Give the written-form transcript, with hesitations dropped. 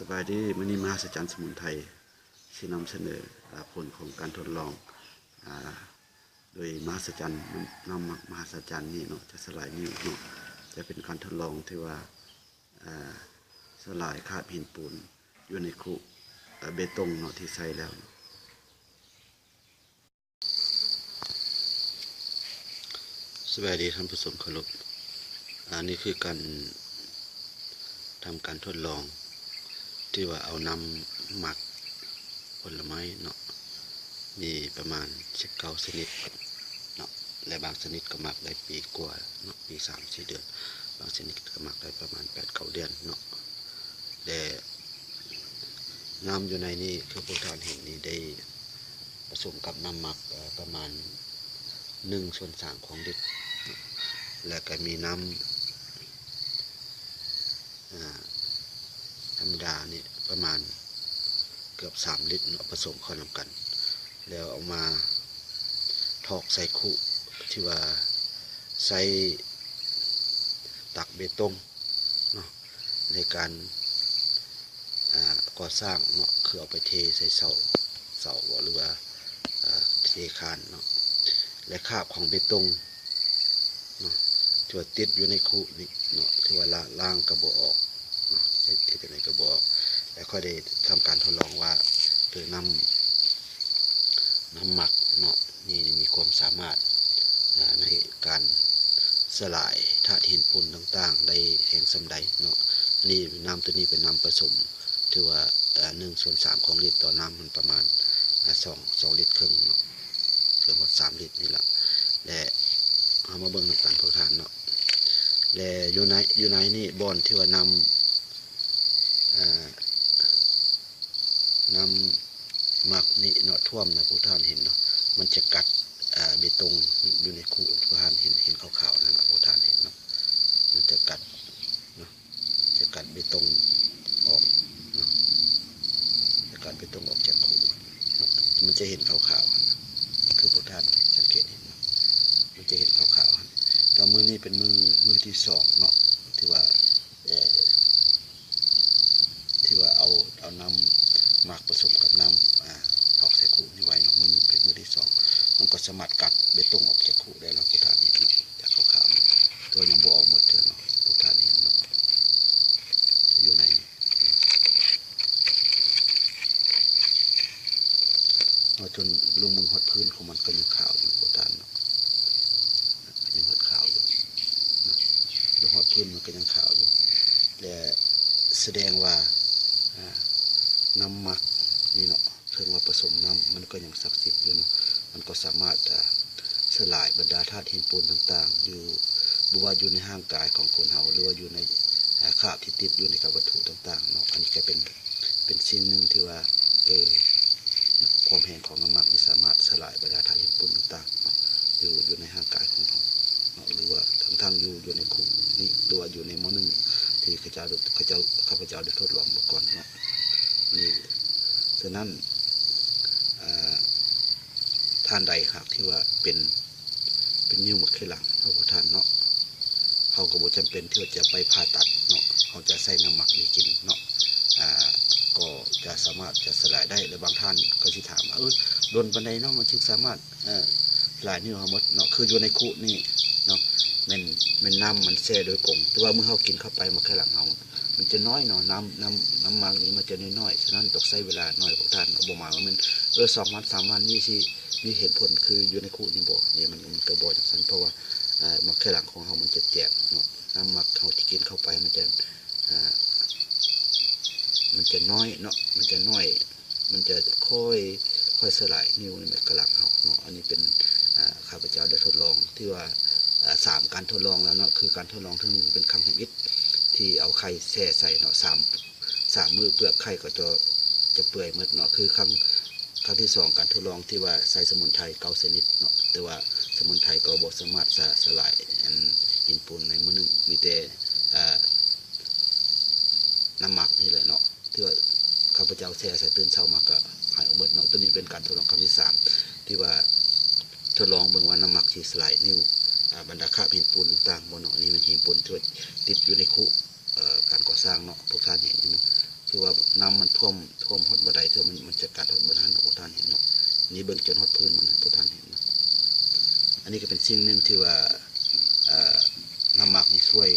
สบายดีมื้อนี้มหัศจรรย์สมุนไพรที่นำเสนอผลของการทดลองโดยมหัศจรรย์น้ำมหัศจรรย์นี่เนาะจะสลายนิ้วเนาะจะเป็นการทดลองที่ว่าสลายคราบหินปูนอยู่ในคุเบตงเนาะที่ใช้แล้วสบายดีท่านผู้ชมเคารพนี่คือการทำการทดลองที่ว่าเอานำหมักผลไม้เนาะมีประมาณ19ชนิดเนาะและบางชนิดก็หมักได้ปีกว่าเนาะปี3-4 เดือนบางชนิดก็หมักได้ประมาณ8-9 เดือนเนาะแต่น้ำอยู่ในนี้คือพวกท่านเห็นนี้ได้ผสมกับน้ำหมักประมาณ1/3ของลิตรและก็มีน้ำธรรมดานี่ประมาณเกือบ3 ลิตรเนาะผสมเข้านำกันแล้วเอามาทอกใส่คุที่ว่าใส่ตักเบตงเนาะในการก่อสร้างเนาะคือเอาไปเทใส่เสาหรือว่าเทคานเนาะและคราบของเบตงเนาะที่ว่าติดอยู่ในคุนี่เนาะที่ว่าล้างกระบอกออกเนาะที่ไหนกระบอกแล้วค่อยได้ทำการทดลองว่าคือน้ำหมักเนาะนี่มีความสามารถในการสลายธาตุหินปูนต่างๆได้แห่งสำใดเนาะนี่น้ำตัวนี้เป็นน้ำผสมถือว่า1/3ของลิตรต่อน้ำมันประมาณ2 ลิตรครึ่งเนาะเกือบ3 ลิตรนี่แหละและเอามาเบิ่งกันพวกท่านเนาะและอยู่ในนี่บอนที่ว่านำหมักนี่เนาะท่วมนะพวกท่านเห็นเนาะมันจะกัดเบตงอยู่ในคูพวกท่านเห็นขาวๆนั่นนะพวกท่านเห็นเนาะมันจะกัดเนาะจะกัดเบตงออกเนาะจะกัดเบตงออกจากคูเนาะมันจะเห็นขาวๆคือพวกท่านสังเกตเห็นเนาะมันจะเห็นขาวๆแต่มือนี้เป็นมือที่2เนาะที่ว่าเอาน้ำหมักผสมกับน้ำทอกใส่คูนี่ไว้เนาะมือนี้เป็นมือที่2มันก็สามารถกัดเบตงออกจากคูได้แล้วพวกท่านเห็นเนาะจากขาวๆตัวยังบ่ออกหมดเถอะเนาะพวกท่านเห็นเนาะอยู่ในนี้เราจนลงมือหดพื้นของมันก็ยังขาวอยู่พวกท่านเนาะยังหดขาวอยู่นะลงหดพื้นมันก็ยังขาวอยู่และแสดงว่าน้ำหมักนี่เนาะเพิ่งว่าผสมน้ำมันก็ยังศักดิ์สิทธิ์อยู่เนาะมันก็สามารถสลายบรรดาธาตุหินปูนต่างๆอยู่บ่ว่าอยู่ในร่างกายของคนเฮาหรือว่าอยู่ในคราบที่ติดอยู่ในกับวัตถุต่างๆเนาะอันนี้ก็เป็นสิ่งหนึ่งที่ว่าความแห้งของน้ำหมักนี่สามารถสลายบรรดาธาตุหินปูนต่างๆเนาะอยู่ในร่างกายของเราเนาะหรือว่าทั้งอยู่ในคุกนี่ตัวอยู่ในม.1ที่ข้าพเจ้าได้ทดลองมาก่อนเนาะนี่ฉะนั้นท่านใดหากที่ว่าเป็นนิ้วหมดไขหลังพระท่านเนาะเขาก็บ่จำเป็นที่จะไปผ่าตัดเนาะเขาจะใส่น้ำหมักนี้กินเนาะก็จะสามารถจะสลายได้และบางท่านก็สิถามว่าโดนปานใดเนาะมันจึงสามารถสลายนิ้วหมดเนาะคืออยู่ในคุนี่เนาะมันน้ำมันแช่โดยกงแต่ว่าเมื่อเขากินเข้าไปมาไขหลังเขามันจะน้อยเนาะน้ำหมักนี้มันจะน้อยฉะนั้นต้องใช้เวลาน้อยพวกท่านบ่มาว่ามัน2 วัน 3 วันนี่สิมีเหตุผลคืออยู่ในคุนี่บ่นี่มันกระบอกจังซั่นเพราะว่ามาไขหลังของเขามันจะแตกเนาะน้ำหมักเขาที่กินเข้าไปมันจะน้อยเนาะมันจะน้อยมันจะค่อยสลายนิ้วในกระหลังเขาเนาะอันนี้เป็นข้าพเจ้าได้ทดลองที่ว่า3 การทดลองแล้วเนาะคือการทดลองที่1เป็นครั้งแรกที่เอาไข่แช่ใส่เนาะ3 มื้อเปลือกไข่ก็จะเปื่อยหมดเนาะคือครั้งที่2การทดลองที่ว่าใส่สมุนไพร9 ชนิดเนาะแต่ว่าสมุนไพรก็บ่สามารถสลายหินปูนในมื้อนึงมีแต่น้ำหมักนี่แหละเนาะที่ว่าข้าพเจ้าแช่ใส่ตื่นเช้ามาก็หายออกหมดเนาะตัวนี้เป็นการทดลองครั้งที่3ที่ว่าทดลองเบิ่งว่าน้ำหมักสิสลายนิ้ว บรรดาคราบหินปูนต่างๆบนเนาะนี่มันหินปูนที่ติดอยู่ในคุการก่อสร้างเนาะทุกท่านเห็นเนาะคือว่าน้ำมันท่วมฮอดบันไดเท่ามันจะกัดฮอดบนนั้นเนาะทุกท่านเห็นเนาะนี่เบิ่งจนฮอดพื้นมันทุกท่านเห็นเนาะอันนี้ก็เป็นสิ่งหนึ่งที่ว่าน้ำหมักนี่ช่วย